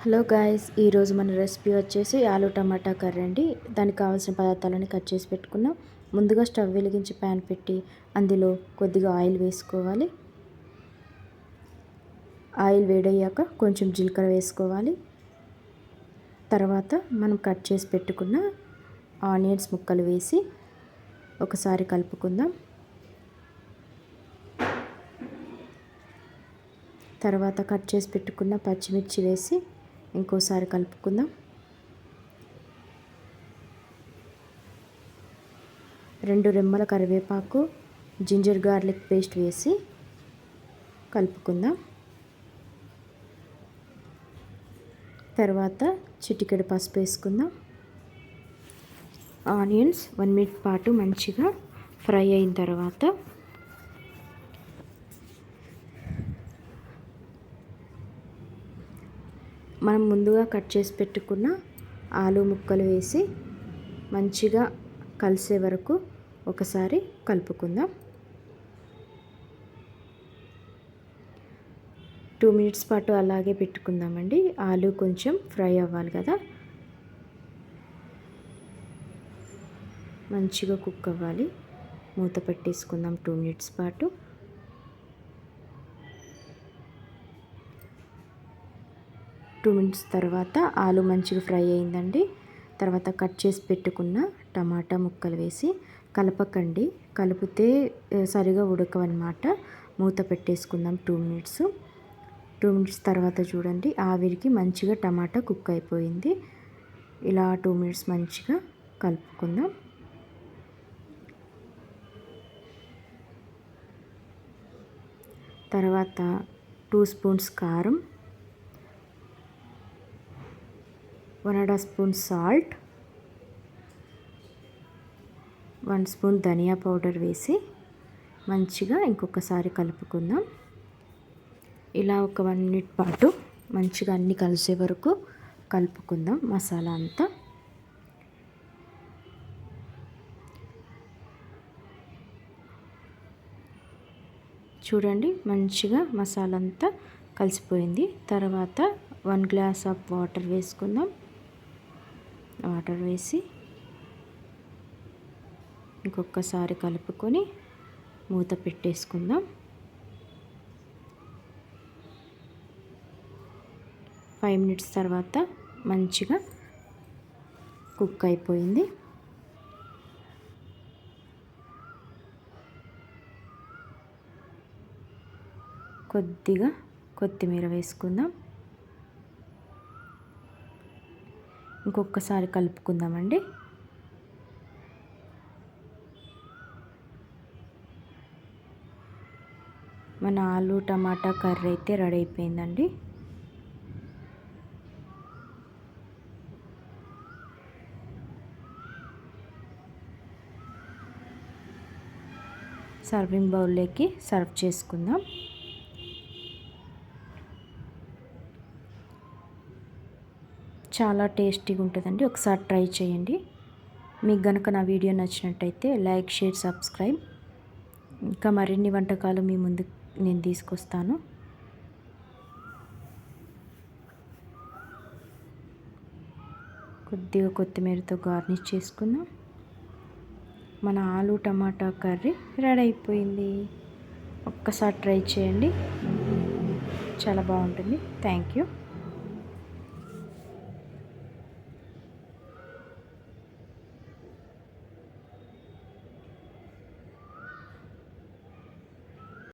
Hello guys, ఈరోజు మన recipe వచ్చేసి ఆలు టమాటా కర్రీ అండి. దానికి కావాల్సిన పదార్థాలని కట్ చేసి పెట్టుకున్నాం. ముందుగా స్టవ్ వెలిగించి ప్యాన్ పెట్టి అందులో కొద్దిగా ఆయిల్ వేసుకోవాలి. ఆయిల్ వేడయ్యాక కొంచెం జీలకర్ర వేసుకోవాలి. తర్వాత మనం కట్ చేసి పెట్టుకున్న ఆనియన్స్ ముక్కలు వేసి ఒకసారి కలుపుకుందాం. తర్వాత కట్ చేసి పెట్టుకున్న పచ్చిమిర్చి వేసి ఇంకోసారి కలుపుకుందాం. 2 రెమ్మల కరివేపాకు, జింజర్ గార్లిక్ పేస్ట్ వేసి కలుపుకుందాం. తర్వాత చిటికెడు పసుపు వేసుకుందాం. ఆనియన్స్ 1 మినిట్ పాటు మంచిగా ఫ్రై అయిన తర్వాత మనం ముందుగా కట్ చేసి పెట్టుకున్న ఆలు ముక్కలు వేసి మంచిగా కలిసే వరకు ఒకసారి కలుపుకుందాం. 2 మినిట్స్ పాటు అలాగే పెట్టుకుందామండి. ఆలు కొంచెం ఫ్రై అవ్వాలి కదా, మంచిగా కుక్ అవ్వాలి. మూత పెట్టేసుకుందాం 2 మినిట్స్ పాటు. 2 మినిట్స్ తర్వాత ఆలు మంచిగా ఫ్రై అయిందండి. తర్వాత కట్ చేసి పెట్టుకున్న టమాటా ముక్కలు వేసి కలపకండి, కలిపితే సరిగా ఉడకవన్నమాట. మూత పెట్టేసుకుందాం 2 మినిట్స్. 2 మినిట్స్ తర్వాత చూడండి, ఆవిరికి మంచిగా టమాటా కుక్ అయిపోయింది. ఇలా 2 మినిట్స్ మంచిగా కలుపుకుందాం. తర్వాత 2 స్పూన్స్ కారం, 1/2 స్పూన్ సాల్ట్, 1 స్పూన్ ధనియా పౌడర్ వేసి మంచిగా ఇంకొకసారి కలుపుకుందాం. ఇలా ఒక 1 మినిట్ పాటు మంచిగా అన్నీ కలిసే వరకు కలుపుకుందాం మసాలా అంతా. చూడండి, మంచిగా మసాలా అంతా కలిసిపోయింది. తర్వాత 1 గ్లాస్ ఆఫ్ వాటర్ వేసుకుందాం. వాటర్ వేసి ఇంకొకసారి కలుపుకొని మూత పెట్టేసుకుందాం. 5 మినిట్స్ తర్వాత మంచిగా కుక్ అయిపోయింది. కొద్దిగా కొత్తిమీర వేసుకుందాం. ఇంకొకసారి కలుపుకుందామండి. మన ఆలు టమాటా కర్రీ అయితే రెడీ అయిపోయిందండి. సర్వింగ్ బౌల్లోకి సర్వ్ చేసుకుందాం. చాలా టేస్టీగా ఉంటుందండి, ఒకసారి ట్రై చేయండి. మీకు కనుక నా వీడియో నచ్చినట్టయితే లైక్, షేర్, సబ్స్క్రైబ్. ఇంకా మరిన్ని వంటకాలు మీ ముందు నేను తీసుకొస్తాను. కొద్దిగా కొత్తిమీరతో గార్నిష్ చేసుకుందాం. మన ఆలు టమాటా కర్రీ రెడీ అయిపోయింది. ఒక్కసారి ట్రై చేయండి, చాలా బాగుంటుంది. Thank you.